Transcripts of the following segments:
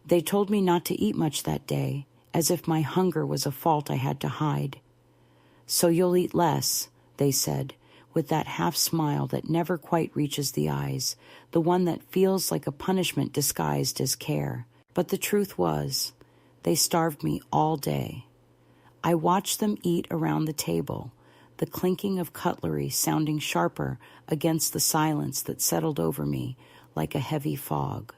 They told me not to eat much that day, as if my hunger was a fault I had to hide. "So you'll eat less," they said, with that half smile that never quite reaches the eyes, the one that feels like a punishment disguised as care. But the truth was, they starved me all day. I watched them eat around the table, the clinking of cutlery sounding sharper against the silence that settled over me like a heavy fog.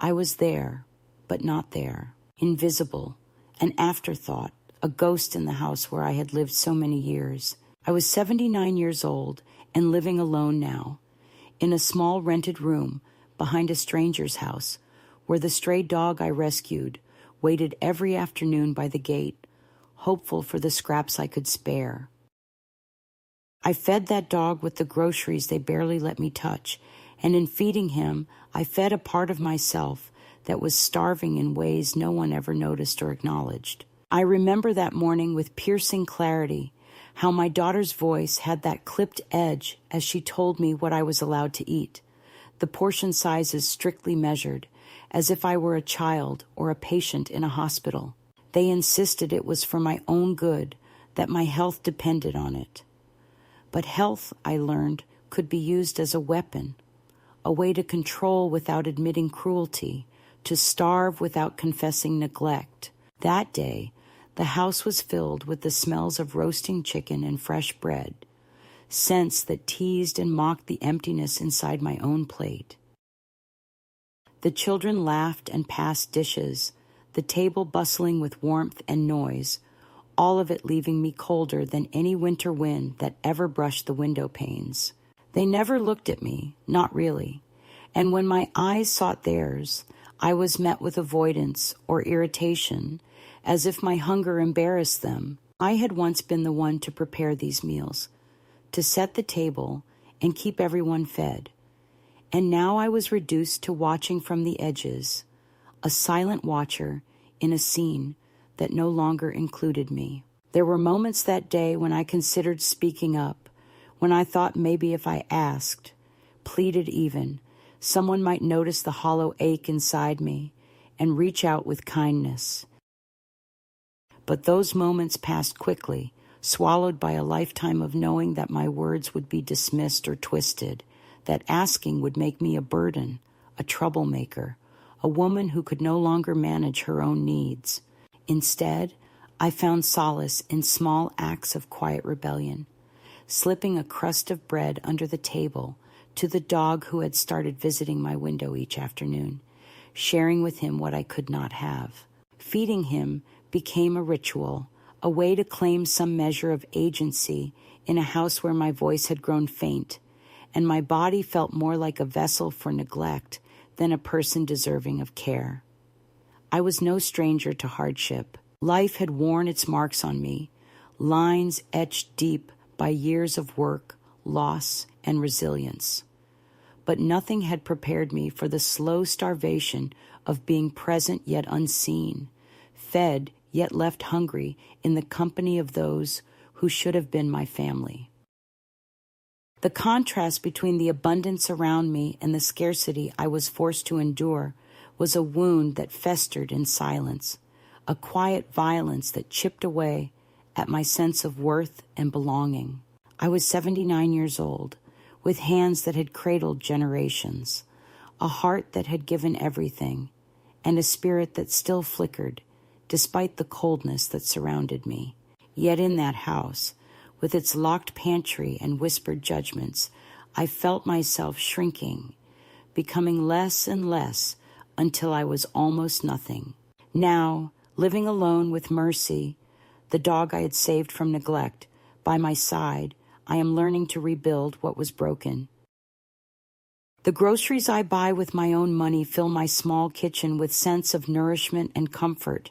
I was there, but not there, invisible, an afterthought, a ghost in the house where I had lived so many years. I was 79 years old and living alone now, in a small rented room behind a stranger's house, where the stray dog I rescued waited every afternoon by the gate, hopeful for the scraps I could spare. I fed that dog with the groceries they barely let me touch, and in feeding him, I fed a part of myself that was starving in ways no one ever noticed or acknowledged. I remember that morning with piercing clarity, how my daughter's voice had that clipped edge as she told me what I was allowed to eat, the portion sizes strictly measured, as if I were a child or a patient in a hospital. They insisted it was for my own good, that my health depended on it. But health, I learned, could be used as a weapon, a way to control without admitting cruelty, to starve without confessing neglect. That day, the house was filled with the smells of roasting chicken and fresh bread, scents that teased and mocked the emptiness inside my own plate. The children laughed and passed dishes, the table bustling with warmth and noise, all of it leaving me colder than any winter wind that ever brushed the window panes. They never looked at me, not really, and when my eyes sought theirs, I was met with avoidance or irritation, as if my hunger embarrassed them. I had once been the one to prepare these meals, to set the table and keep everyone fed, and now I was reduced to watching from the edges, a silent watcher in a scene that no longer included me. There were moments that day when I considered speaking up, when I thought maybe if I asked, pleaded even, someone might notice the hollow ache inside me and reach out with kindness. But those moments passed quickly, swallowed by a lifetime of knowing that my words would be dismissed or twisted, that asking would make me a burden, a troublemaker, a woman who could no longer manage her own needs. Instead, I found solace in small acts of quiet rebellion, slipping a crust of bread under the table to the dog who had started visiting my window each afternoon, sharing with him what I could not have. Feeding him became a ritual, a way to claim some measure of agency in a house where my voice had grown faint, and my body felt more like a vessel for neglect than a person deserving of care. I was no stranger to hardship. Life had worn its marks on me, lines etched deep by years of work, loss, and resilience. But nothing had prepared me for the slow starvation of being present yet unseen, fed yet left hungry in the company of those who should have been my family. The contrast between the abundance around me and the scarcity I was forced to endure was a wound that festered in silence, a quiet violence that chipped away at my sense of worth and belonging. I was 79 years old, with hands that had cradled generations, a heart that had given everything, and a spirit that still flickered, despite the coldness that surrounded me. Yet in that house, with its locked pantry and whispered judgments, I felt myself shrinking, becoming less and less until I was almost nothing. Now, living alone with Mercy, the dog I had saved from neglect, by my side, I am learning to rebuild what was broken. The groceries I buy with my own money fill my small kitchen with sense of nourishment and comfort,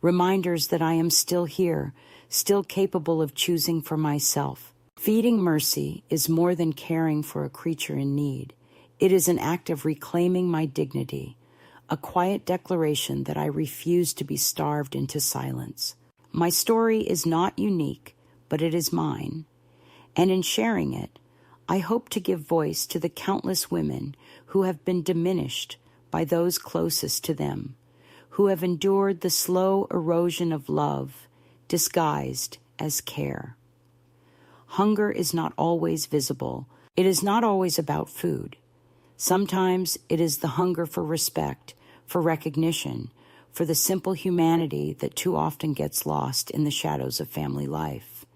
reminders that I am still here, still capable of choosing for myself. Feeding Mercy is more than caring for a creature in need. It is an act of reclaiming my dignity, a quiet declaration that I refuse to be starved into silence. My story is not unique, but it is mine, and in sharing it, I hope to give voice to the countless women who have been diminished by those closest to them, who have endured the slow erosion of love, disguised as care. Hunger is not always visible. It is not always about food. Sometimes it is the hunger for respect, for recognition, for the simple humanity that too often gets lost in the shadows of family life.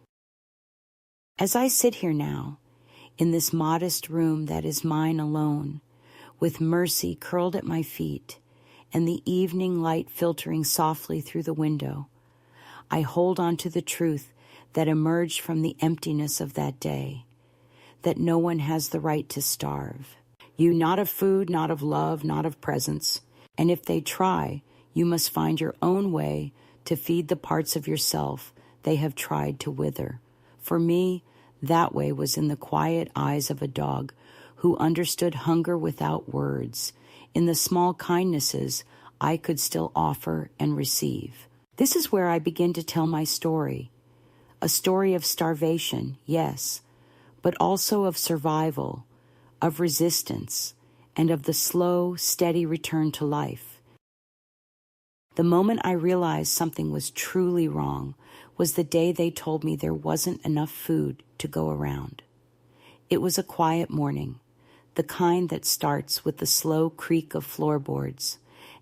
As I sit here now, in this modest room that is mine alone, with Mercy curled at my feet and the evening light filtering softly through the window, I hold on to the truth that emerged from the emptiness of that day, that no one has the right to starve. You not of food, not of love, not of presence, and if they try, you must find your own way to feed the parts of yourself they have tried to wither. For me, that way was in the quiet eyes of a dog who understood hunger without words, in the small kindnesses I could still offer and receive. This is where I begin to tell my story. A story of starvation, yes, but also of survival, of resistance, and of the slow, steady return to life. The moment I realized something was truly wrong was the day they told me there wasn't enough food to go around. It was a quiet morning, the kind that starts with the slow creak of floorboards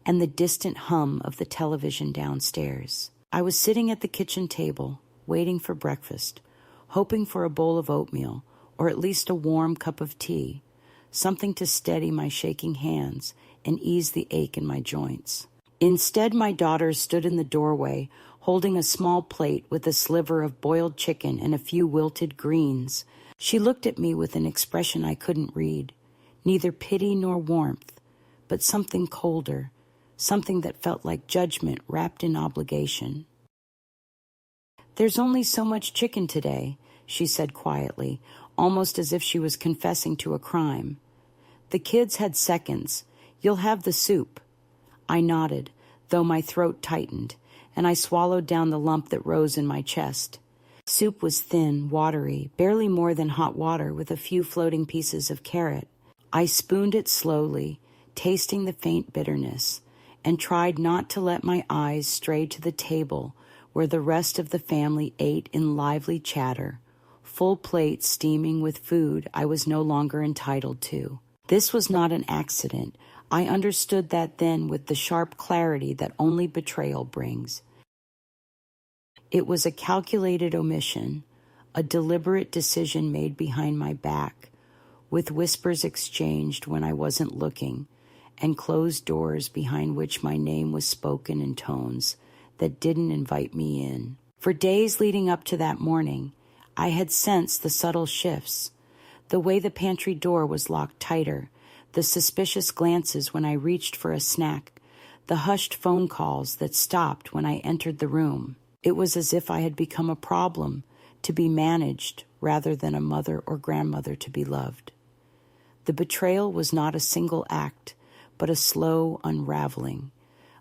and the distant hum of the television downstairs. I was sitting at the kitchen table, waiting for breakfast, hoping for a bowl of oatmeal or at least a warm cup of tea, something to steady my shaking hands and ease the ache in my joints. Instead, my daughter stood in the doorway, holding a small plate with a sliver of boiled chicken and a few wilted greens. She looked at me with an expression I couldn't read, neither pity nor warmth, but something colder, something that felt like judgment wrapped in obligation. "There's only so much chicken today," she said quietly, almost as if she was confessing to a crime. "The kids had seconds. You'll have the soup." I nodded, though my throat tightened, and I swallowed down the lump that rose in my chest. Soup was thin, watery, barely more than hot water with a few floating pieces of carrot. I spooned it slowly, tasting the faint bitterness, and tried not to let my eyes stray to the table where the rest of the family ate in lively chatter, full plates steaming with food I was no longer entitled to. This was not an accident. I understood that then with the sharp clarity that only betrayal brings. It was a calculated omission, a deliberate decision made behind my back, with whispers exchanged when I wasn't looking, and closed doors behind which my name was spoken in tones that didn't invite me in. For days leading up to that morning, I had sensed the subtle shifts, the way the pantry door was locked tighter, the suspicious glances when I reached for a snack, the hushed phone calls that stopped when I entered the room. It was as if I had become a problem to be managed rather than a mother or grandmother to be loved. The betrayal was not a single act, but a slow unraveling,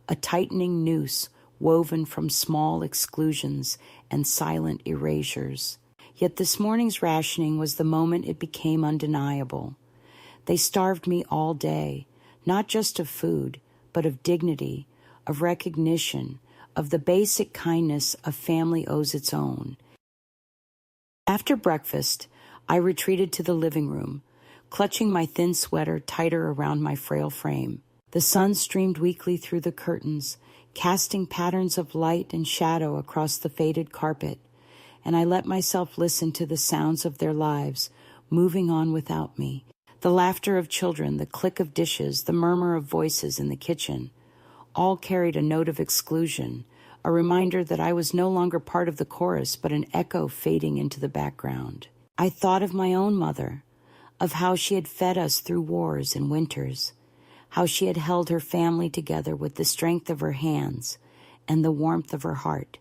a tightening noose woven from small exclusions and silent erasures. Yet this morning's rationing was the moment it became undeniable. They starved me all day, not just of food, but of dignity, of recognition, of the basic kindness a family owes its own. After breakfast, I retreated to the living room, clutching my thin sweater tighter around my frail frame. The sun streamed weakly through the curtains, casting patterns of light and shadow across the faded carpet, and I let myself listen to the sounds of their lives moving on without me. The laughter of children, the click of dishes, the murmur of voices in the kitchen, all carried a note of exclusion, a reminder that I was no longer part of the chorus, but an echo fading into the background. I thought of my own mother, of how she had fed us through wars and winters, how she had held her family together with the strength of her hands and the warmth of her heart.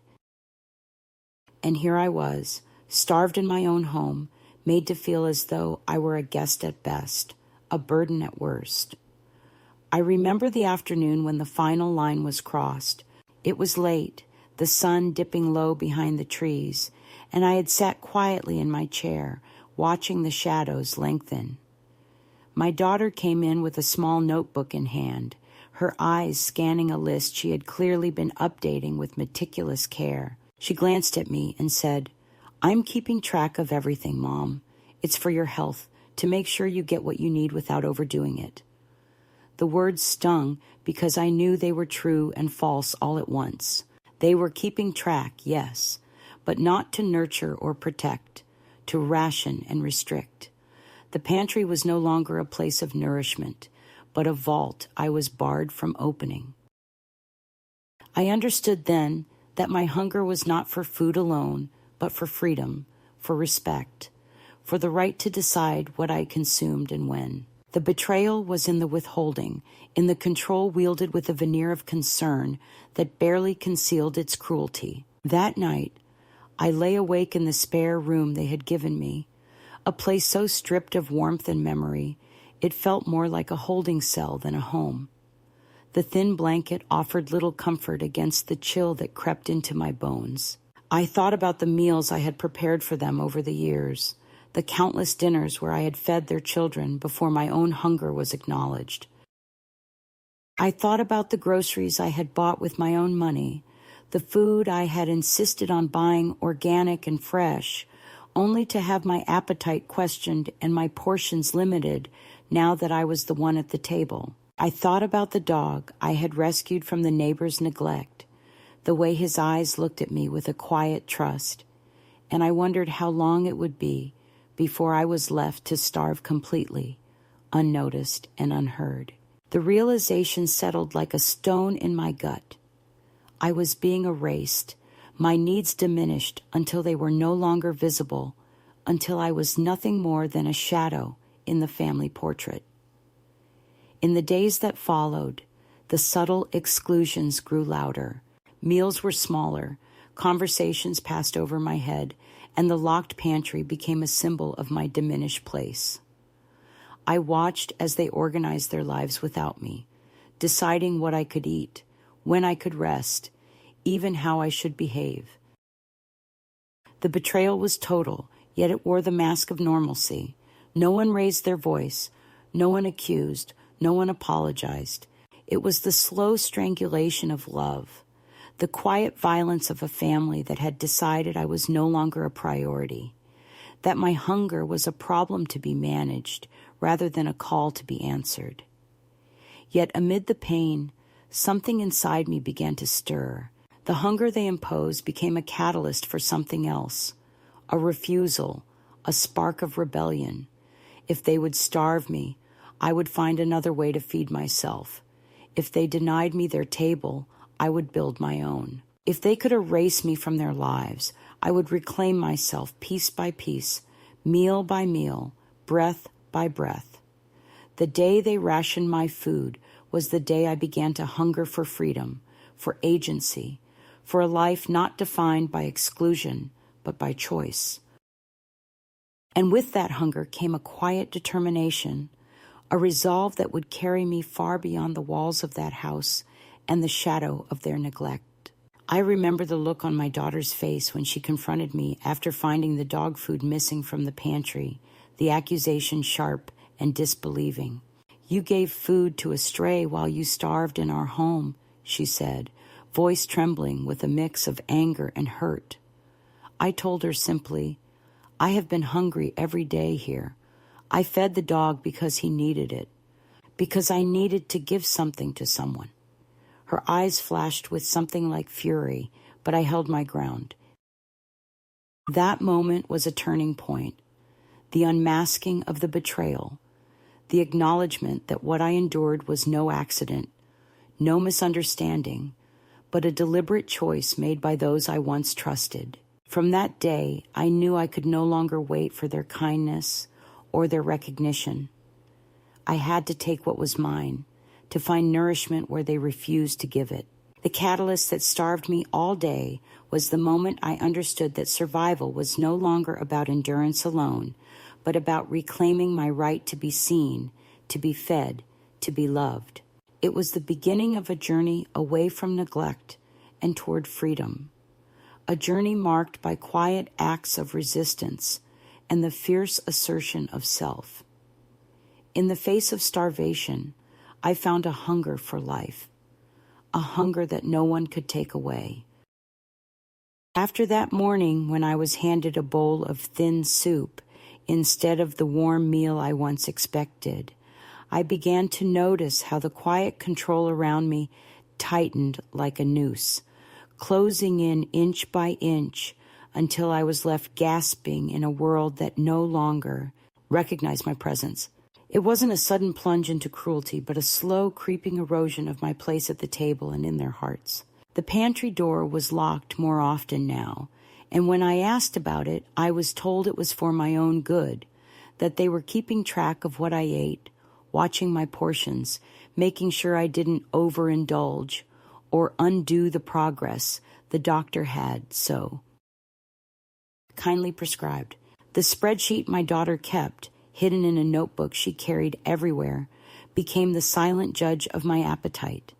And here I was, starved in my own home, made to feel as though I were a guest at best, a burden at worst. I remember the afternoon when the final line was crossed. It was late, the sun dipping low behind the trees, and I had sat quietly in my chair, watching the shadows lengthen. My daughter came in with a small notebook in hand, her eyes scanning a list she had clearly been updating with meticulous care. She glanced at me and said, "I'm keeping track of everything, Mom. It's for your health, to make sure you get what you need without overdoing it." The words stung because I knew they were true and false all at once. They were keeping track, yes, but not to nurture or protect, to ration and restrict. The pantry was no longer a place of nourishment, but a vault I was barred from opening. I understood then that my hunger was not for food alone, but for freedom, for respect, for the right to decide what I consumed and when. The betrayal was in the withholding, in the control wielded with a veneer of concern that barely concealed its cruelty. That night, I lay awake in the spare room they had given me, a place so stripped of warmth and memory, it felt more like a holding cell than a home. The thin blanket offered little comfort against the chill that crept into my bones. I thought about the meals I had prepared for them over the years, the countless dinners where I had fed their children before my own hunger was acknowledged. I thought about the groceries I had bought with my own money, the food I had insisted on buying organic and fresh, only to have my appetite questioned and my portions limited now that I was the one at the table. I thought about the dog I had rescued from the neighbor's neglect, the way his eyes looked at me with a quiet trust, and I wondered how long it would be before I was left to starve completely, unnoticed and unheard. The realization settled like a stone in my gut. I was being erased, my needs diminished until they were no longer visible, until I was nothing more than a shadow in the family portrait. In the days that followed, the subtle exclusions grew louder. Meals were smaller, conversations passed over my head, and the locked pantry became a symbol of my diminished place. I watched as they organized their lives without me, deciding what I could eat, when I could rest, even how I should behave. The betrayal was total, yet it wore the mask of normalcy. No one raised their voice, no one accused, no one apologized. It was the slow strangulation of love, the quiet violence of a family that had decided I was no longer a priority, that my hunger was a problem to be managed rather than a call to be answered. Yet amid the pain, something inside me began to stir. The hunger they imposed became a catalyst for something else, a refusal, a spark of rebellion. If they would starve me, I would find another way to feed myself. If they denied me their table, I would build my own. If they could erase me from their lives, I would reclaim myself piece by piece, meal by meal, breath by breath. The day they rationed my food was the day I began to hunger for freedom, for agency, for a life not defined by exclusion, but by choice. And with that hunger came a quiet determination, a resolve that would carry me far beyond the walls of that house and the shadow of their neglect. I remember the look on my daughter's face when she confronted me after finding the dog food missing from the pantry, the accusation sharp and disbelieving. "You gave food to a stray while you starved in our home," she said, voice trembling with a mix of anger and hurt. I told her simply, "I have been hungry every day here. I fed the dog because he needed it, because I needed to give something to someone." Her eyes flashed with something like fury, but I held my ground. That moment was a turning point, the unmasking of the betrayal, the acknowledgement that what I endured was no accident, no misunderstanding, but a deliberate choice made by those I once trusted. From that day, I knew I could no longer wait for their kindness or their recognition. I had to take what was mine, to find nourishment where they refused to give it. The catalyst that starved me all day was the moment I understood that survival was no longer about endurance alone, but about reclaiming my right to be seen, to be fed, to be loved. It was the beginning of a journey away from neglect and toward freedom, a journey marked by quiet acts of resistance and the fierce assertion of self. In the face of starvation, I found a hunger for life, a hunger that no one could take away. After that morning, when I was handed a bowl of thin soup instead of the warm meal I once expected, I began to notice how the quiet control around me tightened like a noose, closing in inch by inch until I was left gasping in a world that no longer recognized my presence. It wasn't a sudden plunge into cruelty, but a slow, creeping erosion of my place at the table and in their hearts. The pantry door was locked more often now, and when I asked about it, I was told it was for my own good, that they were keeping track of what I ate, watching my portions, making sure I didn't overindulge or undo the progress the doctor had so kindly prescribed. The spreadsheet my daughter kept, hidden in a notebook she carried everywhere, became the silent judge of my appetite.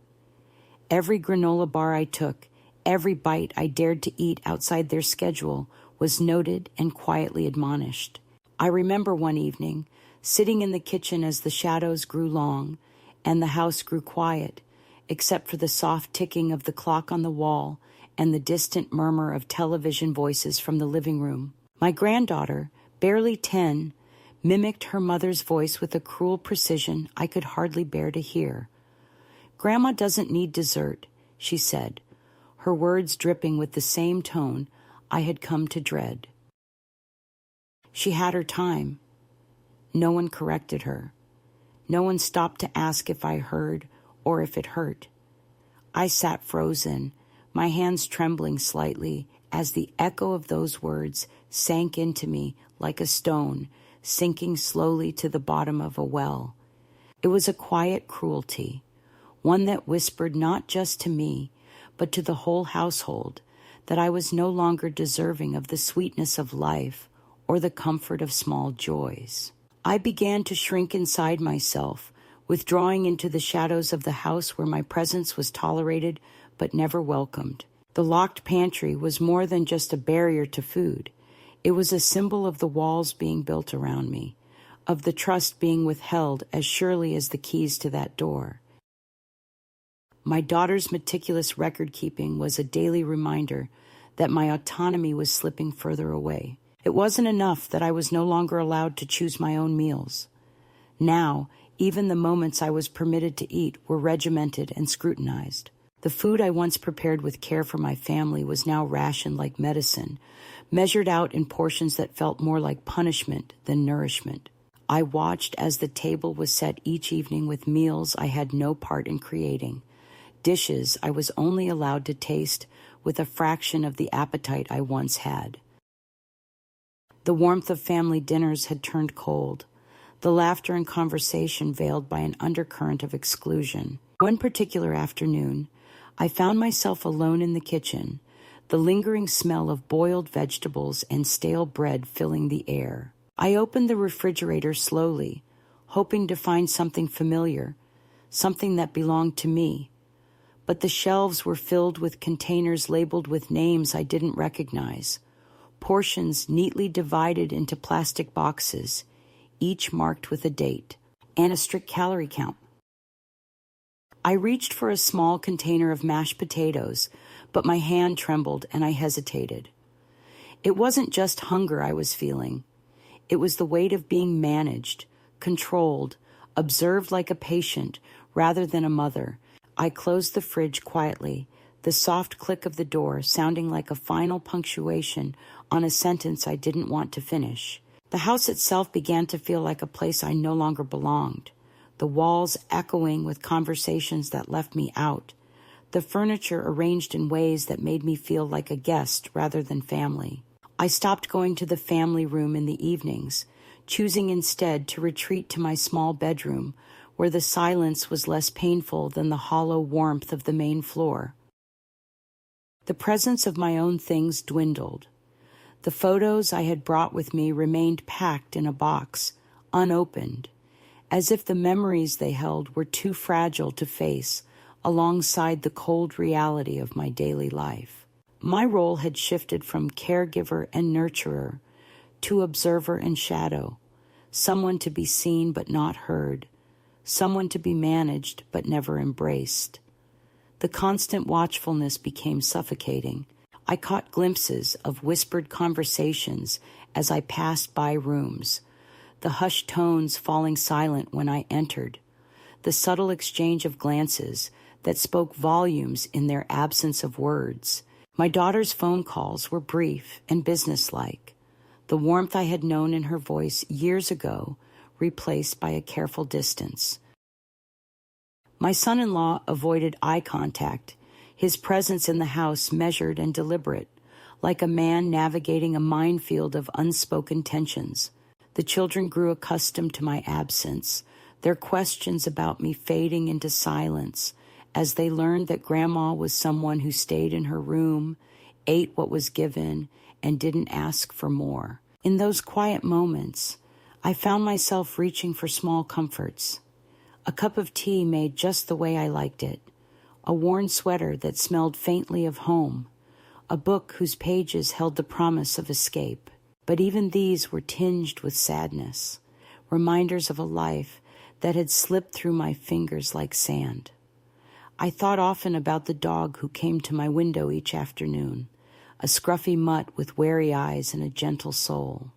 Every granola bar I took, every bite I dared to eat outside their schedule was noted and quietly admonished. I remember one evening, sitting in the kitchen as the shadows grew long and the house grew quiet, except for the soft ticking of the clock on the wall and the distant murmur of television voices from the living room. My granddaughter, barely 10, mimicked her mother's voice with a cruel precision I could hardly bear to hear. "Grandma doesn't need dessert," she said, her words dripping with the same tone I had come to dread. She had her time. No one corrected her. No one stopped to ask if I heard or if it hurt. I sat frozen, my hands trembling slightly as the echo of those words sank into me like a stone sinking slowly to the bottom of a well. It was a quiet cruelty, one that whispered not just to me, but to the whole household, that I was no longer deserving of the sweetness of life or the comfort of small joys. I began to shrink inside myself, withdrawing into the shadows of the house where my presence was tolerated but never welcomed. The locked pantry was more than just a barrier to food. It was a symbol of the walls being built around me, of the trust being withheld as surely as the keys to that door. My daughter's meticulous record-keeping was a daily reminder that my autonomy was slipping further away. It wasn't enough that I was no longer allowed to choose my own meals. Now, even the moments I was permitted to eat were regimented and scrutinized. The food I once prepared with care for my family was now rationed like medicine, measured out in portions that felt more like punishment than nourishment. I watched as the table was set each evening with meals I had no part in creating, dishes I was only allowed to taste with a fraction of the appetite I once had. The warmth of family dinners had turned cold, the laughter and conversation veiled by an undercurrent of exclusion. One particular afternoon, I found myself alone in the kitchen, the lingering smell of boiled vegetables and stale bread filling the air. I opened the refrigerator slowly, hoping to find something familiar, something that belonged to me. But the shelves were filled with containers labeled with names I didn't recognize, portions neatly divided into plastic boxes, each marked with a date and a strict calorie count. I reached for a small container of mashed potatoes, but my hand trembled and I hesitated. It wasn't just hunger I was feeling. It was the weight of being managed, controlled, observed like a patient rather than a mother. I closed the fridge quietly, the soft click of the door sounding like a final punctuation on a sentence I didn't want to finish. The house itself began to feel like a place I no longer belonged, the walls echoing with conversations that left me out, the furniture arranged in ways that made me feel like a guest rather than family. I stopped going to the family room in the evenings, choosing instead to retreat to my small bedroom, where the silence was less painful than the hollow warmth of the main floor. The presence of my own things dwindled. The photos I had brought with me remained packed in a box, unopened, as if the memories they held were too fragile to face alongside the cold reality of my daily life. My role had shifted from caregiver and nurturer to observer and shadow, someone to be seen but not heard, someone to be managed but never embraced. The constant watchfulness became suffocating. I caught glimpses of whispered conversations as I passed by rooms, the hushed tones falling silent when I entered, the subtle exchange of glances that spoke volumes in their absence of words. My daughter's phone calls were brief and businesslike, the warmth I had known in her voice years ago replaced by a careful distance. My son-in-law avoided eye contact, his presence in the house measured and deliberate, like a man navigating a minefield of unspoken tensions. The children grew accustomed to my absence, their questions about me fading into silence as they learned that Grandma was someone who stayed in her room, ate what was given, and didn't ask for more. In those quiet moments, I found myself reaching for small comforts. A cup of tea made just the way I liked it, a worn sweater that smelled faintly of home, a book whose pages held the promise of escape. But even these were tinged with sadness, reminders of a life that had slipped through my fingers like sand. I thought often about the dog who came to my window each afternoon, a scruffy mutt with wary eyes and a gentle soul.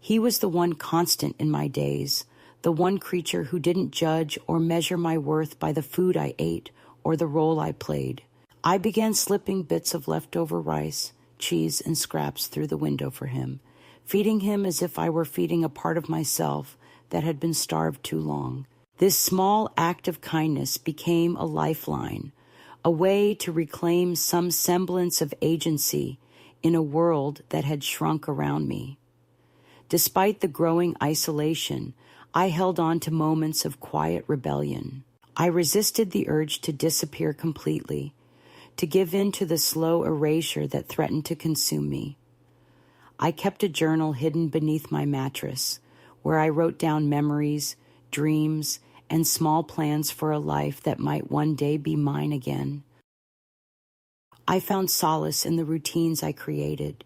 He was the one constant in my days, the one creature who didn't judge or measure my worth by the food I ate or the role I played. I began slipping bits of leftover rice, cheese, and scraps through the window for him, feeding him as if I were feeding a part of myself that had been starved too long. This small act of kindness became a lifeline, a way to reclaim some semblance of agency in a world that had shrunk around me. Despite the growing isolation, I held on to moments of quiet rebellion. I resisted the urge to disappear completely, to give in to the slow erasure that threatened to consume me. I kept a journal hidden beneath my mattress, where I wrote down memories, dreams, and small plans for a life that might one day be mine again. I found solace in the routines I created.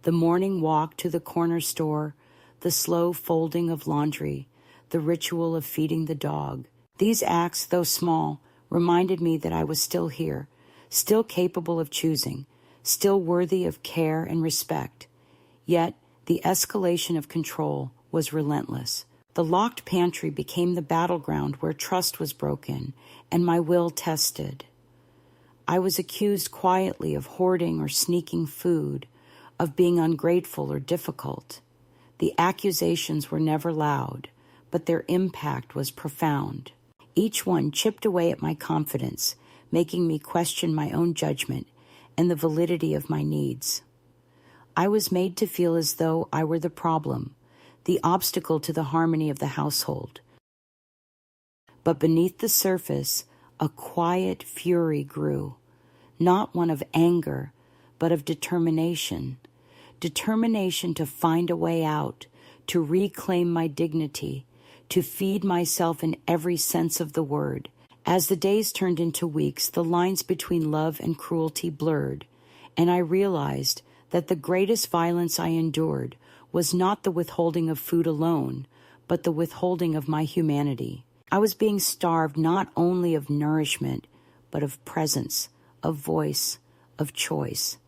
The morning walk to the corner store, the slow folding of laundry, the ritual of feeding the dog. These acts, though small, reminded me that I was still here, still capable of choosing, still worthy of care and respect. Yet, the escalation of control was relentless. The locked pantry became the battleground where trust was broken and my will tested. I was accused quietly of hoarding or sneaking food, of being ungrateful or difficult. The accusations were never loud, but their impact was profound. Each one chipped away at my confidence, making me question my own judgment and the validity of my needs. I was made to feel as though I were the problem, the obstacle to the harmony of the household. But beneath the surface, a quiet fury grew, not one of anger, but of determination. Determination to find a way out, to reclaim my dignity, to feed myself in every sense of the word. As the days turned into weeks, the lines between love and cruelty blurred, and I realized that the greatest violence I endured was not the withholding of food alone, but the withholding of my humanity. I was being starved not only of nourishment, but of presence, of voice, of choice.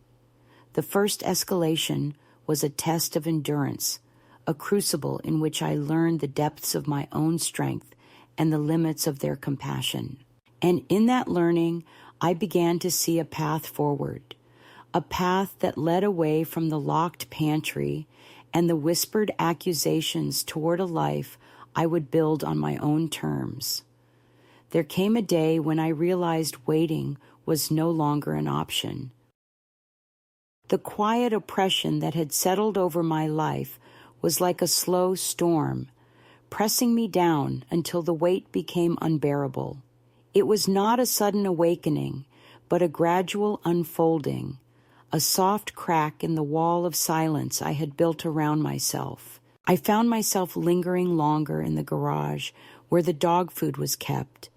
The first escalation was a test of endurance, a crucible in which I learned the depths of my own strength and the limits of their compassion. And in that learning, I began to see a path forward, a path that led away from the locked pantry and the whispered accusations toward a life I would build on my own terms. There came a day when I realized waiting was no longer an option. The quiet oppression that had settled over my life was like a slow storm, pressing me down until the weight became unbearable. It was not a sudden awakening, but a gradual unfolding, a soft crack in the wall of silence I had built around myself. I found myself lingering longer in the garage where the dog food was kept,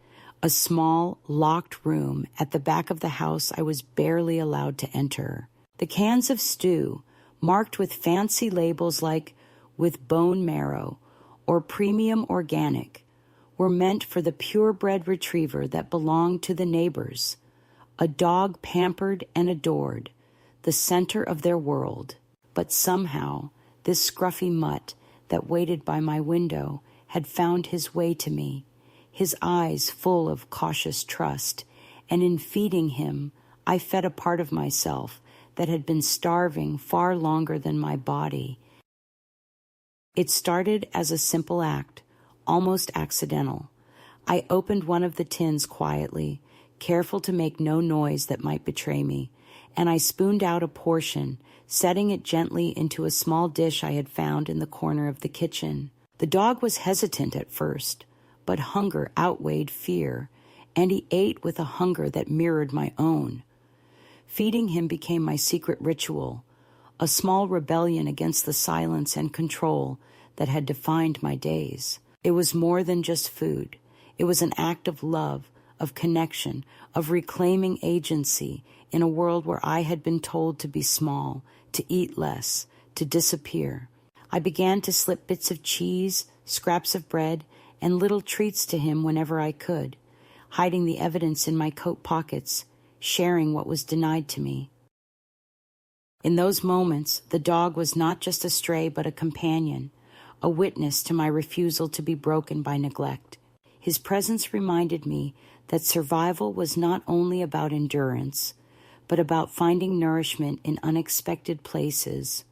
a small, locked room at the back of the house I was barely allowed to enter. The cans of stew, marked with fancy labels like "with bone marrow" or "premium organic," were meant for the purebred retriever that belonged to the neighbors, a dog pampered and adored, the center of their world. But somehow, this scruffy mutt that waited by my window had found his way to me, his eyes full of cautious trust, and in feeding him, I fed a part of myself that had been starving far longer than my body. It started as a simple act, almost accidental. I opened one of the tins quietly, careful to make no noise that might betray me, and I spooned out a portion, setting it gently into a small dish I had found in the corner of the kitchen. The dog was hesitant at first, but hunger outweighed fear, and he ate with a hunger that mirrored my own. Feeding him became my secret ritual, a small rebellion against the silence and control that had defined my days. It was more than just food. It was an act of love, of connection, of reclaiming agency in a world where I had been told to be small, to eat less, to disappear. I began to slip bits of cheese, scraps of bread, and little treats to him whenever I could, hiding the evidence in my coat pockets, sharing what was denied to me. In those moments, the dog was not just a stray but a companion, a witness to my refusal to be broken by neglect. His presence reminded me that survival was not only about endurance, but about finding nourishment in unexpected places,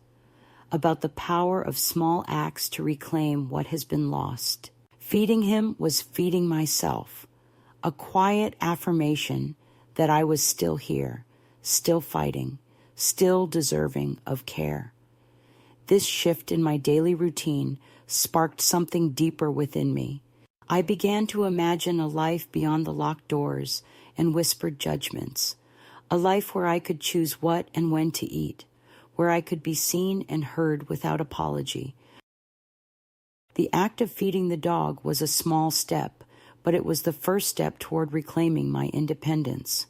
about the power of small acts to reclaim what has been lost. Feeding him was feeding myself, a quiet affirmation that I was still here, still fighting, still deserving of care. This shift in my daily routine sparked something deeper within me. I began to imagine a life beyond the locked doors and whispered judgments, a life where I could choose what and when to eat, where I could be seen and heard without apology. The act of feeding the dog was a small step, but it was the first step toward reclaiming my independence.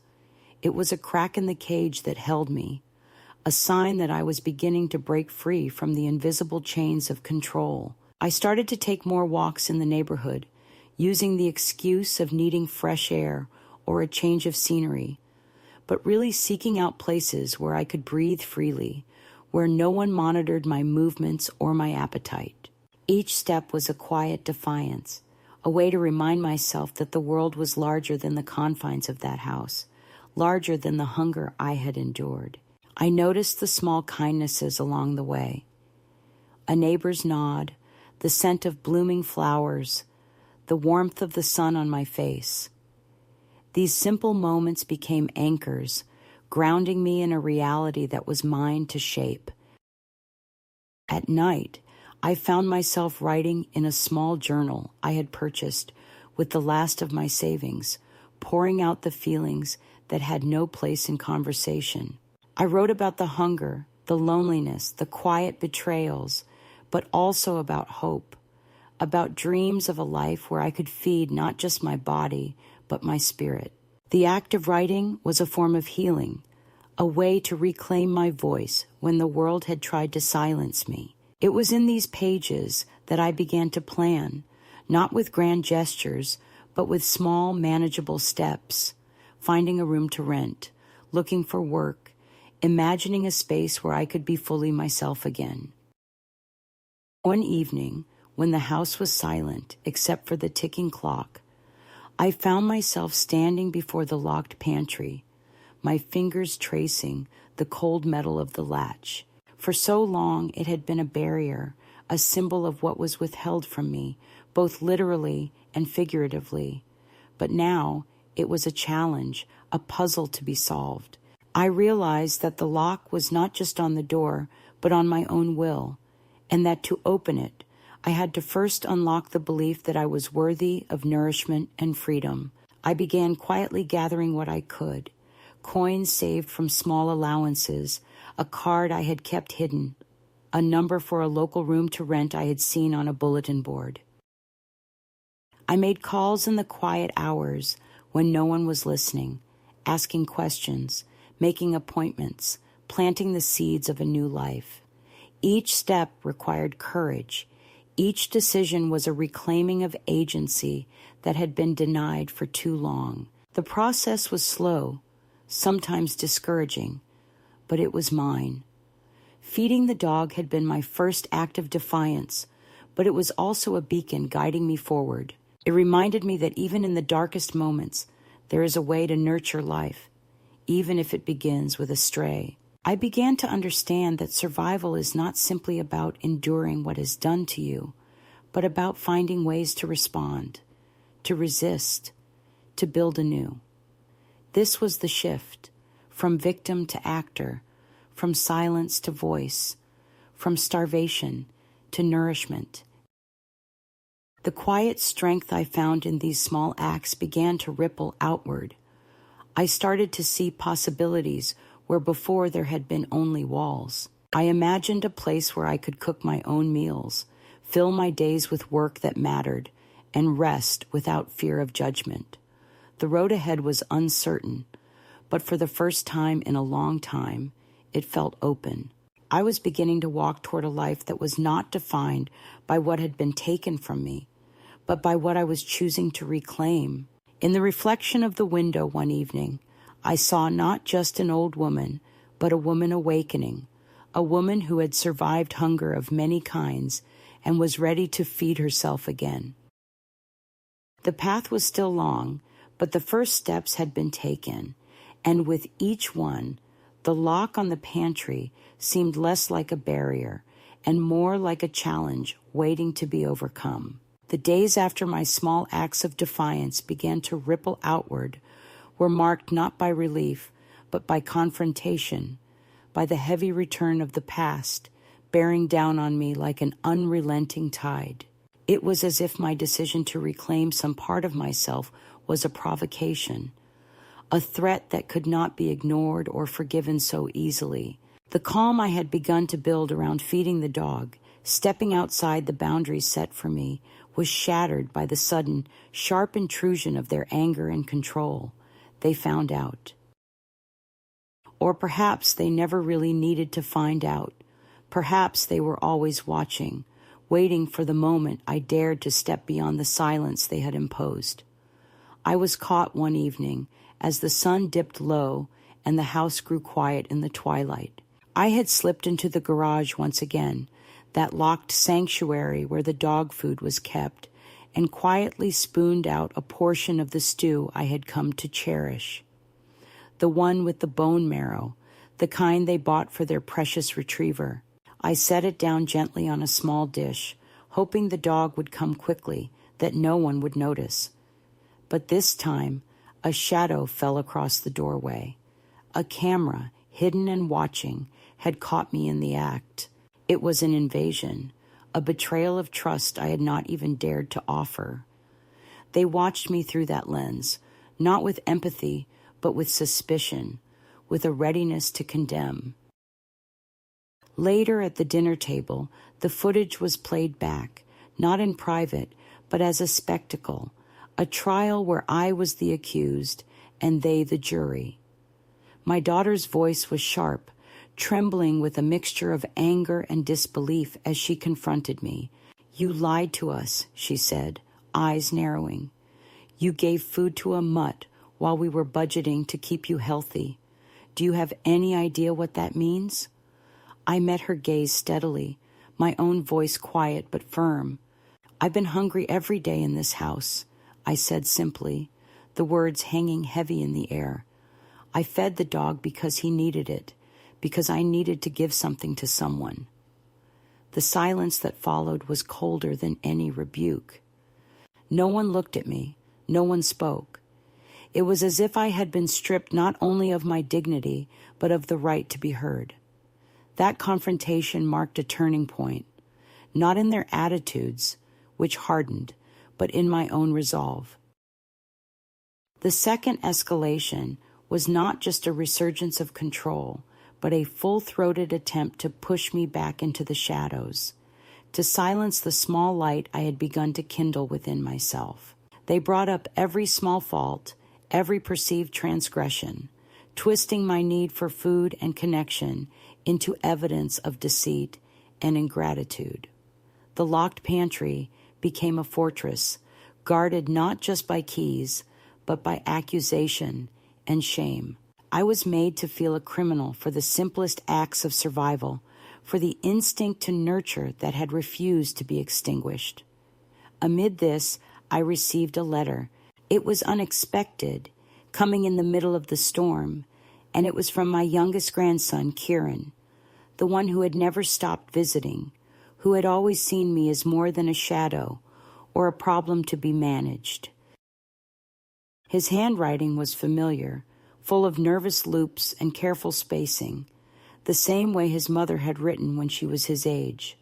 It was a crack in the cage that held me, a sign that I was beginning to break free from the invisible chains of control. I started to take more walks in the neighborhood, using the excuse of needing fresh air or a change of scenery, but really seeking out places where I could breathe freely, where no one monitored my movements or my appetite. Each step was a quiet defiance, a way to remind myself that the world was larger than the confines of that house, larger than the hunger I had endured. I noticed the small kindnesses along the way. A neighbor's nod, the scent of blooming flowers, the warmth of the sun on my face. These simple moments became anchors, grounding me in a reality that was mine to shape. At night, I found myself writing in a small journal I had purchased with the last of my savings, pouring out the feelings that had no place in conversation. I wrote about the hunger, the loneliness, the quiet betrayals, but also about hope, about dreams of a life where I could feed not just my body, but my spirit. The act of writing was a form of healing, a way to reclaim my voice when the world had tried to silence me. It was in these pages that I began to plan, not with grand gestures, but with small, manageable steps, finding a room to rent, looking for work, imagining a space where I could be fully myself again. One evening, when the house was silent except for the ticking clock, I found myself standing before the locked pantry, my fingers tracing the cold metal of the latch. For so long it had been a barrier, a symbol of what was withheld from me, both literally and figuratively. But now it was a challenge, a puzzle to be solved. I realized that the lock was not just on the door, but on my own will, and that to open it, I had to first unlock the belief that I was worthy of nourishment and freedom. I began quietly gathering what I could, coins saved from small allowances, a card I had kept hidden, a number for a local room to rent I had seen on a bulletin board. I made calls in the quiet hours when no one was listening, asking questions, making appointments, planting the seeds of a new life. Each step required courage. Each decision was a reclaiming of agency that had been denied for too long. The process was slow, sometimes discouraging, but it was mine. Feeding the dog had been my first act of defiance, but it was also a beacon guiding me forward. It reminded me that even in the darkest moments, there is a way to nurture life, even if it begins with a stray. I began to understand that survival is not simply about enduring what is done to you, but about finding ways to respond, to resist, to build anew. This was the shift, from victim to actor, from silence to voice, from starvation to nourishment. The quiet strength I found in these small acts began to ripple outward. I started to see possibilities where before there had been only walls. I imagined a place where I could cook my own meals, fill my days with work that mattered, and rest without fear of judgment. The road ahead was uncertain, but for the first time in a long time, it felt open. I was beginning to walk toward a life that was not defined by what had been taken from me, but by what I was choosing to reclaim. In the reflection of the window one evening, I saw not just an old woman, but a woman awakening, a woman who had survived hunger of many kinds and was ready to feed herself again. The path was still long, but the first steps had been taken, and with each one, the lock on the pantry seemed less like a barrier and more like a challenge waiting to be overcome. The days after my small acts of defiance began to ripple outward were marked not by relief, but by confrontation, by the heavy return of the past, bearing down on me like an unrelenting tide. It was as if my decision to reclaim some part of myself was a provocation, a threat that could not be ignored or forgiven so easily. The calm I had begun to build around feeding the dog, stepping outside the boundaries set for me, was shattered by the sudden, sharp intrusion of their anger and control. They found out. Or perhaps they never really needed to find out. Perhaps they were always watching, waiting for the moment I dared to step beyond the silence they had imposed. I was caught one evening as the sun dipped low and the house grew quiet in the twilight. I had slipped into the garage once again, that locked sanctuary where the dog food was kept, and quietly spooned out a portion of the stew I had come to cherish. The one with the bone marrow, the kind they bought for their precious retriever. I set it down gently on a small dish, hoping the dog would come quickly, that no one would notice. But this time, a shadow fell across the doorway. A camera, hidden and watching, had caught me in the act. It was an invasion, a betrayal of trust I had not even dared to offer. They watched me through that lens, not with empathy, but with suspicion, with a readiness to condemn. Later at the dinner table, the footage was played back, not in private, but as a spectacle, a trial where I was the accused and they the jury. My daughter's voice was sharp, trembling with a mixture of anger and disbelief as she confronted me. "You lied to us," she said, eyes narrowing. "You gave food to a mutt while we were budgeting to keep you healthy. Do you have any idea what that means?" I met her gaze steadily, my own voice quiet but firm. "I've been hungry every day in this house," I said simply, the words hanging heavy in the air. "I fed the dog because he needed it, because I needed to give something to someone." The silence that followed was colder than any rebuke. No one looked at me. No one spoke. It was as if I had been stripped not only of my dignity, but of the right to be heard. That confrontation marked a turning point, not in their attitudes, which hardened, but in my own resolve. The second escalation was not just a resurgence of control, but a full-throated attempt to push me back into the shadows, to silence the small light I had begun to kindle within myself. They brought up every small fault, every perceived transgression, twisting my need for food and connection into evidence of deceit and ingratitude. The locked pantry became a fortress, guarded not just by keys, but by accusation and shame. I was made to feel a criminal for the simplest acts of survival, for the instinct to nurture that had refused to be extinguished. Amid this, I received a letter. It was unexpected, coming in the middle of the storm, and it was from my youngest grandson, Kieran, the one who had never stopped visiting, who had always seen me as more than a shadow or a problem to be managed. His handwriting was familiar, full of nervous loops and careful spacing, the same way his mother had written when she was his age.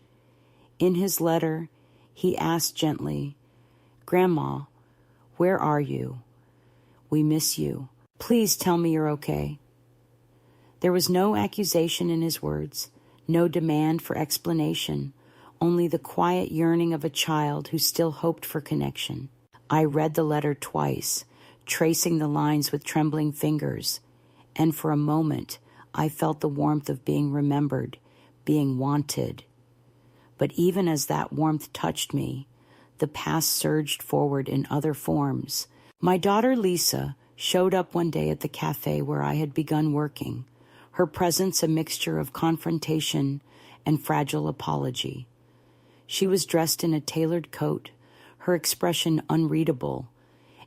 In his letter, he asked gently, "Grandma, where are you? We miss you. Please tell me you're okay." There was no accusation in his words, no demand for explanation, only the quiet yearning of a child who still hoped for connection. I read the letter twice, tracing the lines with trembling fingers, and for a moment I felt the warmth of being remembered, being wanted. But even as that warmth touched me, the past surged forward in other forms. My daughter Lisa showed up one day at the cafe where I had begun working, her presence a mixture of confrontation and fragile apology. She was dressed in a tailored coat, her expression unreadable,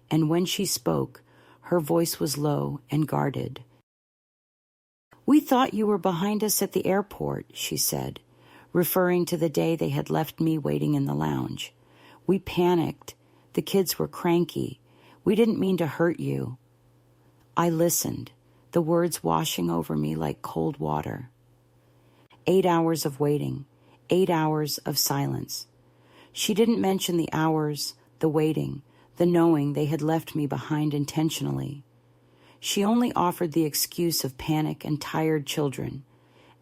and when she spoke, her voice was low and guarded. "We thought you were behind us at the airport," she said, referring to the day they had left me waiting in the lounge. "We panicked. The kids were cranky. We didn't mean to hurt you." I listened, the words washing over me like cold water. 8 hours of waiting, 8 hours of silence. She didn't mention the hours, the waiting, the knowing they had left me behind intentionally. She only offered the excuse of panic and tired children,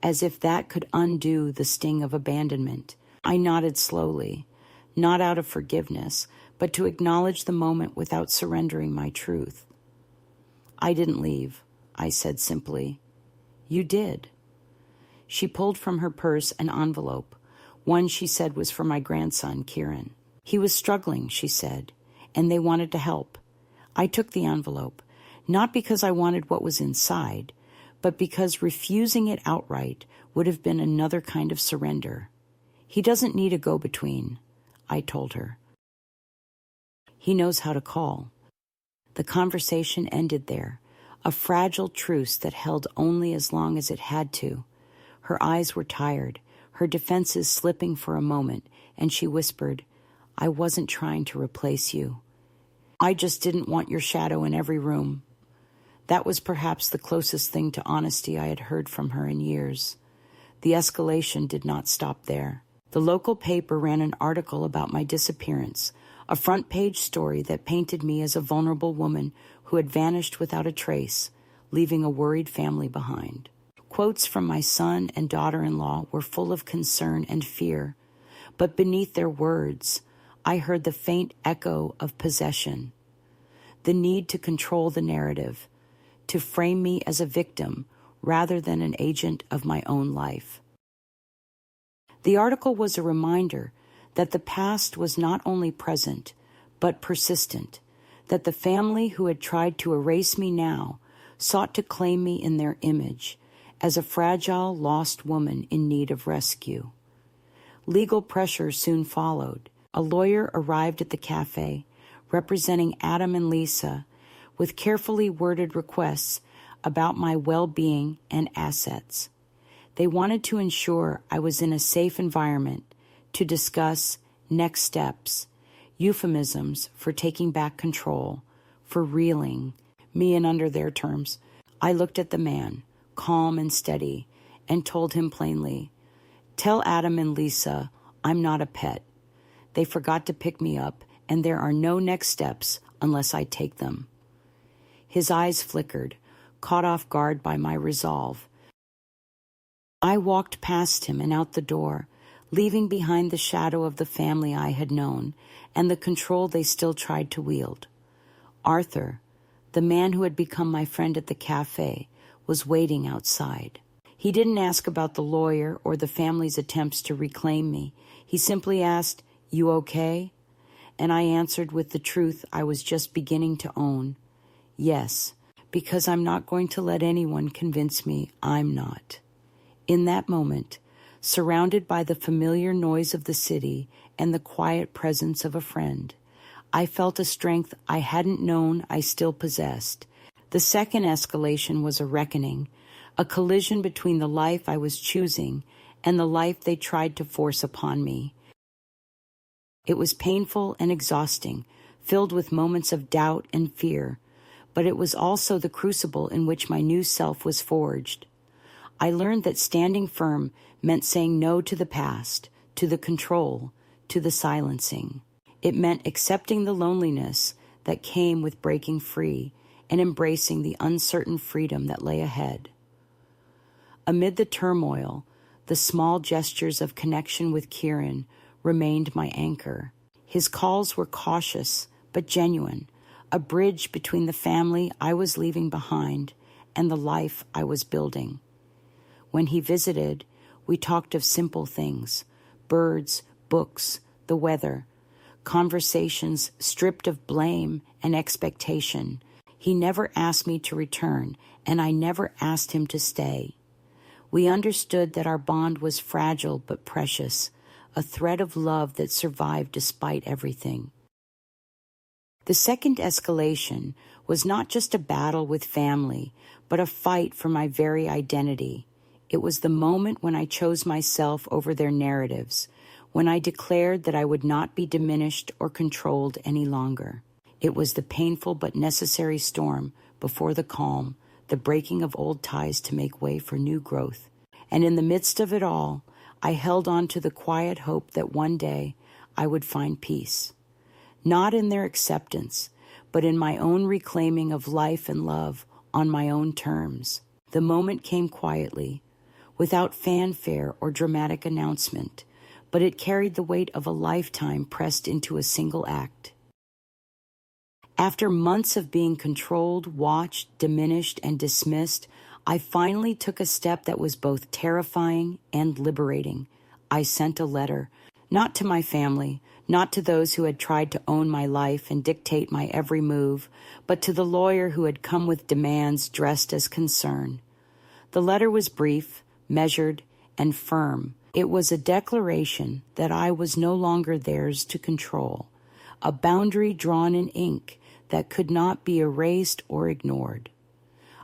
as if that could undo the sting of abandonment. I nodded slowly, not out of forgiveness, but to acknowledge the moment without surrendering my truth. "I didn't leave," I said simply. "You did." She pulled from her purse an envelope, one she said was for my grandson, Kieran. "He was struggling," she said, "and they wanted to help." I took the envelope, not because I wanted what was inside, but because refusing it outright would have been another kind of surrender. "He doesn't need a go-between," I told her. "He knows how to call." The conversation ended there, a fragile truce that held only as long as it had to. Her eyes were tired, her defenses slipping for a moment, and she whispered, "I wasn't trying to replace you. I just didn't want your shadow in every room." That was perhaps the closest thing to honesty I had heard from her in years. The escalation did not stop there. The local paper ran an article about my disappearance, a front-page story that painted me as a vulnerable woman who had vanished without a trace, leaving a worried family behind. Quotes from my son and daughter-in-law were full of concern and fear, but beneath their words, I heard the faint echo of possession, the need to control the narrative, to frame me as a victim rather than an agent of my own life. The article was a reminder that the past was not only present, but persistent, that the family who had tried to erase me now sought to claim me in their image as a fragile, lost woman in need of rescue. Legal pressure soon followed. A lawyer arrived at the cafe, representing Adam and Lisa, with carefully worded requests about my well-being and assets. They wanted to ensure I was in a safe environment to discuss next steps, euphemisms for taking back control, for reeling, me in under their terms. I looked at the man, calm and steady, and told him plainly, "Tell Adam and Lisa I'm not a pet. They forgot to pick me up, and there are no next steps unless I take them." His eyes flickered, caught off guard by my resolve. I walked past him and out the door, leaving behind the shadow of the family I had known and the control they still tried to wield. Arthur, the man who had become my friend at the cafe, was waiting outside. He didn't ask about the lawyer or the family's attempts to reclaim me. He simply asked, "You okay?" And I answered with the truth I was just beginning to own. Yes, because I'm not going to let anyone convince me I'm not. In that moment, surrounded by the familiar noise of the city and the quiet presence of a friend, I felt a strength I hadn't known I still possessed. The second escalation was a reckoning, a collision between the life I was choosing and the life they tried to force upon me. It was painful and exhausting, filled with moments of doubt and fear, but it was also the crucible in which my new self was forged. I learned that standing firm meant saying no to the past, to the control, to the silencing. It meant accepting the loneliness that came with breaking free and embracing the uncertain freedom that lay ahead. Amid the turmoil, the small gestures of connection with Kieran remained my anchor. His calls were cautious but genuine, a bridge between the family I was leaving behind and the life I was building. When he visited, we talked of simple things: birds, books, the weather, conversations stripped of blame and expectation. He never asked me to return, and I never asked him to stay. We understood that our bond was fragile but precious, a thread of love that survived despite everything. The second escalation was not just a battle with family, but a fight for my very identity. It was the moment when I chose myself over their narratives, when I declared that I would not be diminished or controlled any longer. It was the painful but necessary storm before the calm, the breaking of old ties to make way for new growth. And in the midst of it all, I held on to the quiet hope that one day I would find peace. Not in their acceptance, but in my own reclaiming of life and love on my own terms. The moment came quietly, without fanfare or dramatic announcement, but it carried the weight of a lifetime pressed into a single act. After months of being controlled, watched, diminished, and dismissed, I finally took a step that was both terrifying and liberating. I sent a letter, not to my family, not to those who had tried to own my life and dictate my every move, but to the lawyer who had come with demands dressed as concern. The letter was brief, measured, and firm. It was a declaration that I was no longer theirs to control, a boundary drawn in ink that could not be erased or ignored.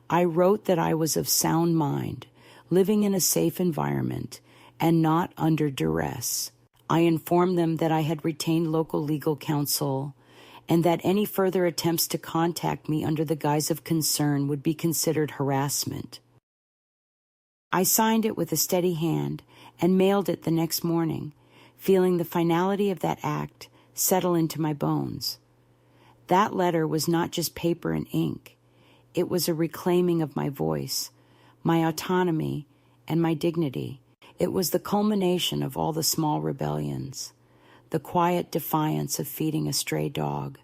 I wrote that I was of sound mind, living in a safe environment, and not under duress. I informed them that I had retained local legal counsel, and that any further attempts to contact me under the guise of concern would be considered harassment. I signed it with a steady hand and mailed it the next morning, feeling the finality of that act settle into my bones. That letter was not just paper and ink. It was a reclaiming of my voice, my autonomy, and my dignity. It was the culmination of all the small rebellions, the quiet defiance of feeding a stray dog,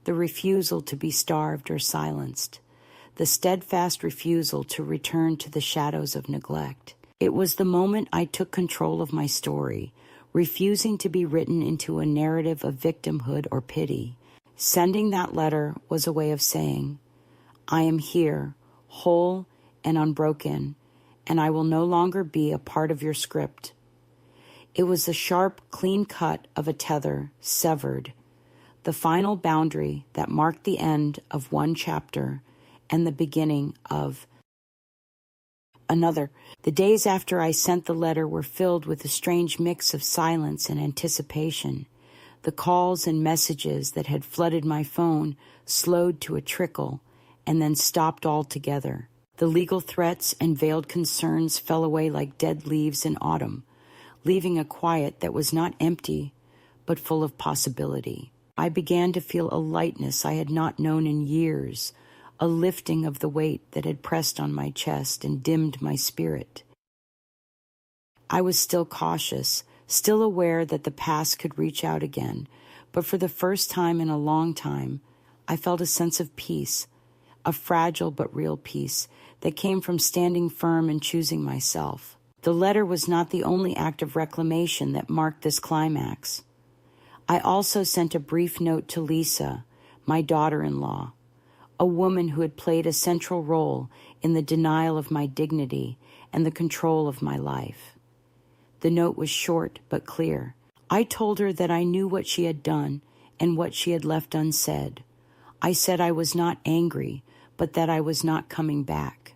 the refusal to be starved or silenced, the steadfast refusal to return to the shadows of neglect. It was the moment I took control of my story, refusing to be written into a narrative of victimhood or pity. Sending that letter was a way of saying, I am here, whole and unbroken, and I will no longer be a part of your script. It was the sharp, clean cut of a tether severed, the final boundary that marked the end of one chapter and the beginning of another. The days after I sent the letter were filled with a strange mix of silence and anticipation. The calls and messages that had flooded my phone slowed to a trickle and then stopped altogether. The legal threats and veiled concerns fell away like dead leaves in autumn, leaving a quiet that was not empty, but full of possibility. I began to feel a lightness I had not known in years, a lifting of the weight that had pressed on my chest and dimmed my spirit. I was still cautious, still aware that the past could reach out again, but for the first time in a long time, I felt a sense of peace, a fragile but real peace that came from standing firm and choosing myself. The letter was not the only act of reclamation that marked this climax. I also sent a brief note to Lisa, my daughter-in-law, a woman who had played a central role in the denial of my dignity and the control of my life. The note was short but clear. I told her that I knew what she had done and what she had left unsaid. I said I was not angry, but that I was not coming back.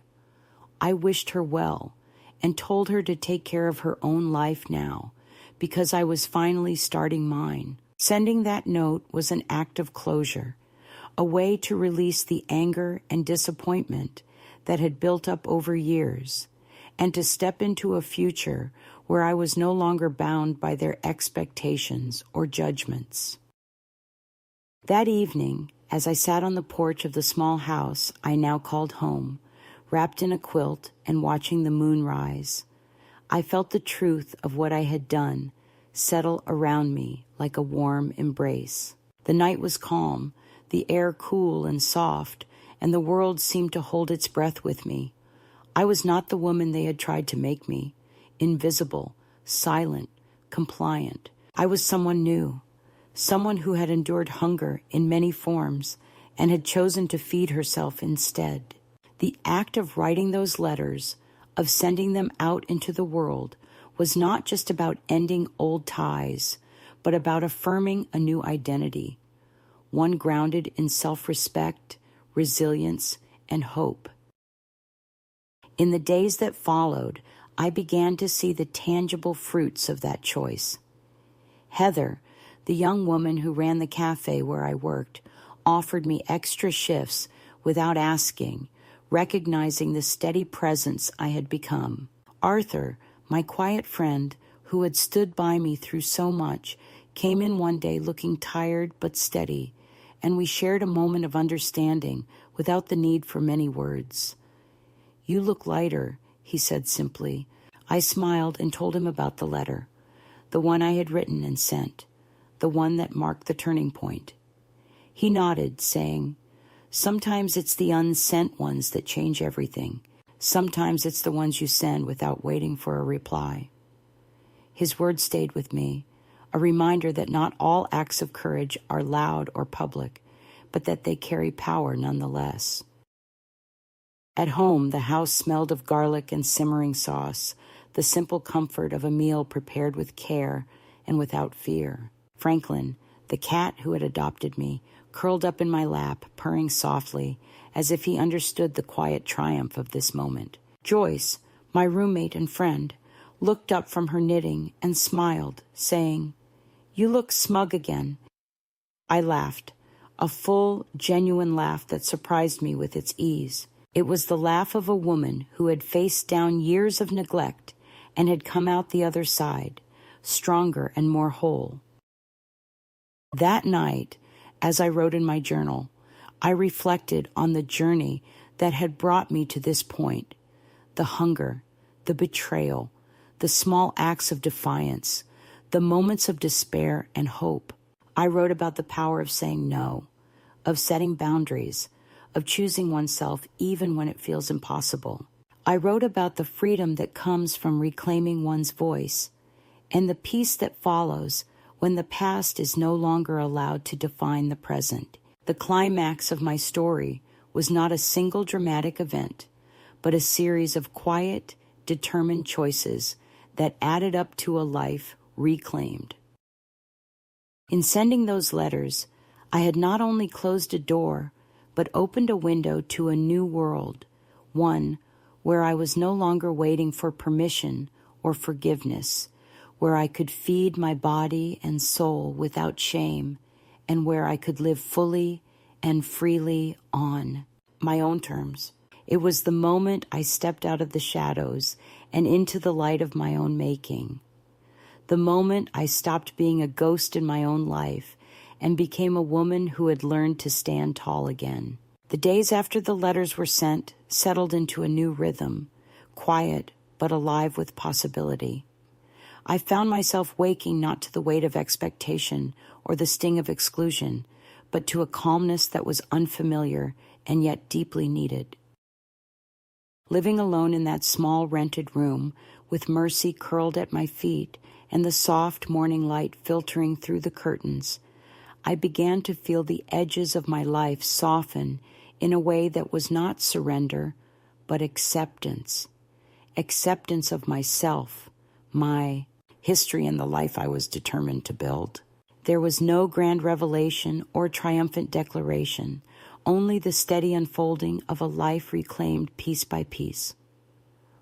I wished her well and told her to take care of her own life now, because I was finally starting mine. Sending that note was an act of closure, a way to release the anger and disappointment that had built up over years, and to step into a future where I was no longer bound by their expectations or judgments. That evening, as I sat on the porch of the small house I now called home, wrapped in a quilt and watching the moon rise, I felt the truth of what I had done settle around me like a warm embrace. The night was calm, the air cool and soft, and the world seemed to hold its breath with me. I was not the woman they had tried to make me, invisible, silent, compliant. I was someone new, someone who had endured hunger in many forms and had chosen to feed herself instead. The act of writing those letters, of sending them out into the world, was not just about ending old ties, but about affirming a new identity, one grounded in self-respect, resilience, and hope. In the days that followed, I began to see the tangible fruits of that choice. Heather, the young woman who ran the cafe where I worked, offered me extra shifts without asking, recognizing the steady presence I had become. Arthur, my quiet friend, who had stood by me through so much, came in one day looking tired but steady, and we shared a moment of understanding without the need for many words. "You look lighter," he said simply. I smiled and told him about the letter, the one I had written and sent, the one that marked the turning point. He nodded, saying, "Sometimes it's the unsent ones that change everything. Sometimes it's the ones you send without waiting for a reply." His words stayed with me, a reminder that not all acts of courage are loud or public, but that they carry power nonetheless. At home, the house smelled of garlic and simmering sauce, the simple comfort of a meal prepared with care and without fear. Franklin, the cat who had adopted me, curled up in my lap, purring softly, as if he understood the quiet triumph of this moment. Joyce, my roommate and friend, looked up from her knitting and smiled, saying, "You look smug again." I laughed, a full, genuine laugh that surprised me with its ease. It was the laugh of a woman who had faced down years of neglect and had come out the other side, stronger and more whole. That night, as I wrote in my journal, I reflected on the journey that had brought me to this point, the hunger, the betrayal, the small acts of defiance, the moments of despair and hope. I wrote about the power of saying no, of setting boundaries, of choosing oneself even when it feels impossible. I wrote about the freedom that comes from reclaiming one's voice and the peace that follows when the past is no longer allowed to define the present. The climax of my story was not a single dramatic event, but a series of quiet, determined choices that added up to a life reclaimed. In sending those letters, I had not only closed a door, but opened a window to a new world, one where I was no longer waiting for permission or forgiveness, where I could feed my body and soul without shame, and where I could live fully and freely on my own terms. It was the moment I stepped out of the shadows and into the light of my own making. The moment I stopped being a ghost in my own life and became a woman who had learned to stand tall again. The days after the letters were sent settled into a new rhythm, quiet but alive with possibility. I found myself waking not to the weight of expectation or the sting of exclusion, but to a calmness that was unfamiliar and yet deeply needed. Living alone in that small rented room, with Mercy curled at my feet and the soft morning light filtering through the curtains, I began to feel the edges of my life soften in a way that was not surrender, but acceptance. Acceptance of myself, my history, and the life I was determined to build. There was no grand revelation or triumphant declaration, only the steady unfolding of a life reclaimed piece by piece.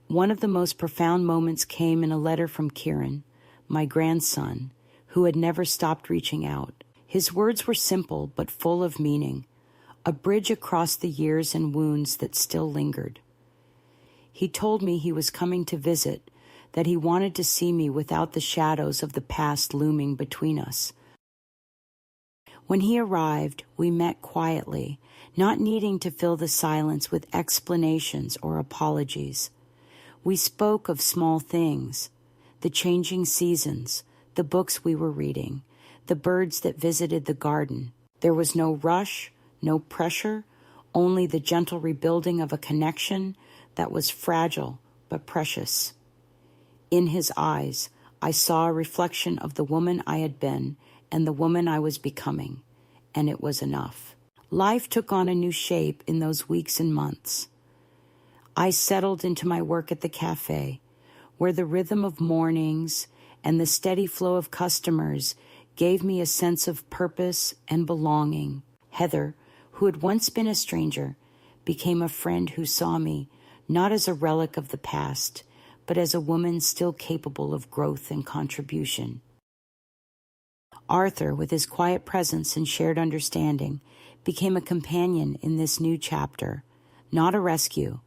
One of the most profound moments came in a letter from Kieran, my grandson, who had never stopped reaching out. His words were simple but full of meaning, a bridge across the years and wounds that still lingered. He told me he was coming to visit, that he wanted to see me without the shadows of the past looming between us. When he arrived, we met quietly, not needing to fill the silence with explanations or apologies. We spoke of small things, the changing seasons, the books we were reading, the birds that visited the garden. There was no rush, no pressure, only the gentle rebuilding of a connection that was fragile but precious. In his eyes, I saw a reflection of the woman I had been and the woman I was becoming, and it was enough. Life took on a new shape in those weeks and months. I settled into my work at the cafe, where the rhythm of mornings and the steady flow of customers gave me a sense of purpose and belonging. Heather, who had once been a stranger, became a friend who saw me not as a relic of the past, but as a woman still capable of growth and contribution. Arthur, with his quiet presence and shared understanding, became a companion in this new chapter, not a rescue,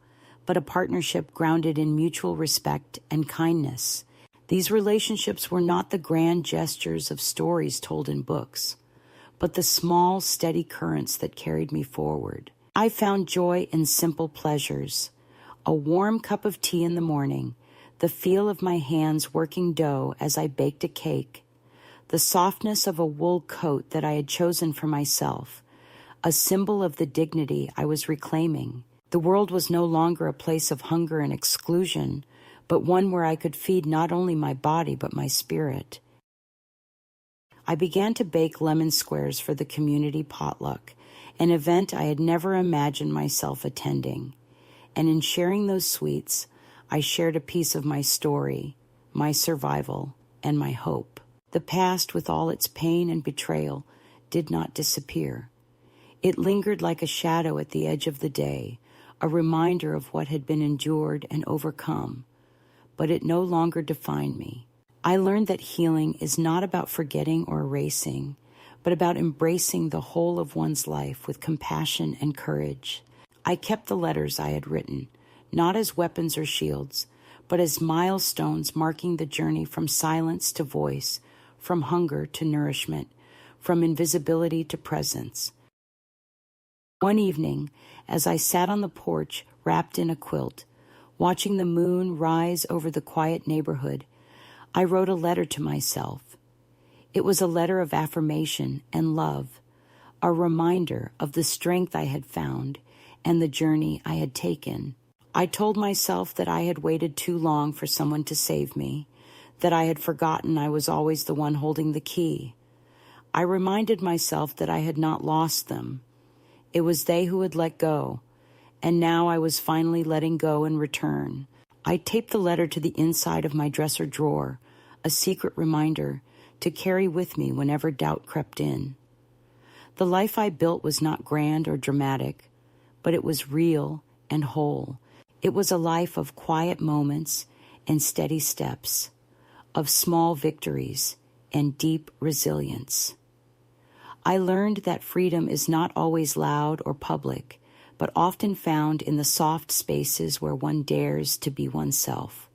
but a partnership grounded in mutual respect and kindness. These relationships were not the grand gestures of stories told in books, but the small, steady currents that carried me forward. I found joy in simple pleasures: a warm cup of tea in the morning, the feel of my hands working dough as I baked a cake, the softness of a wool coat that I had chosen for myself, a symbol of the dignity I was reclaiming. The world was no longer a place of hunger and exclusion, but one where I could feed not only my body but my spirit. I began to bake lemon squares for the community potluck, an event I had never imagined myself attending. And in sharing those sweets, I shared a piece of my story, my survival, and my hope. The past, with all its pain and betrayal, did not disappear. It lingered like a shadow at the edge of the day, a reminder of what had been endured and overcome, but it no longer defined me. I learned that healing is not about forgetting or erasing, but about embracing the whole of one's life with compassion and courage. I kept the letters I had written, not as weapons or shields, but as milestones marking the journey from silence to voice, from hunger to nourishment, from invisibility to presence. One evening, as I sat on the porch wrapped in a quilt, watching the moon rise over the quiet neighborhood, I wrote a letter to myself. It was a letter of affirmation and love, a reminder of the strength I had found and the journey I had taken. I told myself that I had waited too long for someone to save me, that I had forgotten I was always the one holding the key. I reminded myself that I had not lost them. It was they who had let go, and now I was finally letting go in return. I taped the letter to the inside of my dresser drawer, a secret reminder to carry with me whenever doubt crept in. The life I built was not grand or dramatic, but it was real and whole. It was a life of quiet moments and steady steps, of small victories and deep resilience. I learned that freedom is not always loud or public, but often found in the soft spaces where one dares to be oneself.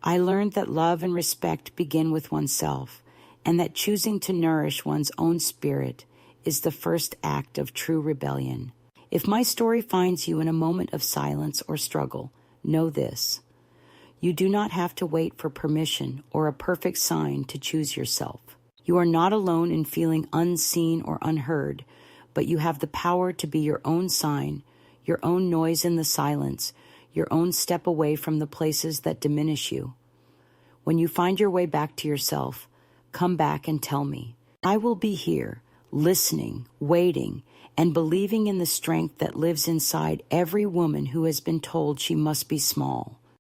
I learned that love and respect begin with oneself, and that choosing to nourish one's own spirit is the first act of true rebellion. If my story finds you in a moment of silence or struggle, know this: you do not have to wait for permission or a perfect sign to choose yourself. You are not alone in feeling unseen or unheard, but you have the power to be your own sign, your own noise in the silence, your own step away from the places that diminish you. When you find your way back to yourself, come back and tell me. I will be here, listening, waiting, and believing in the strength that lives inside every woman who has been told she must be small.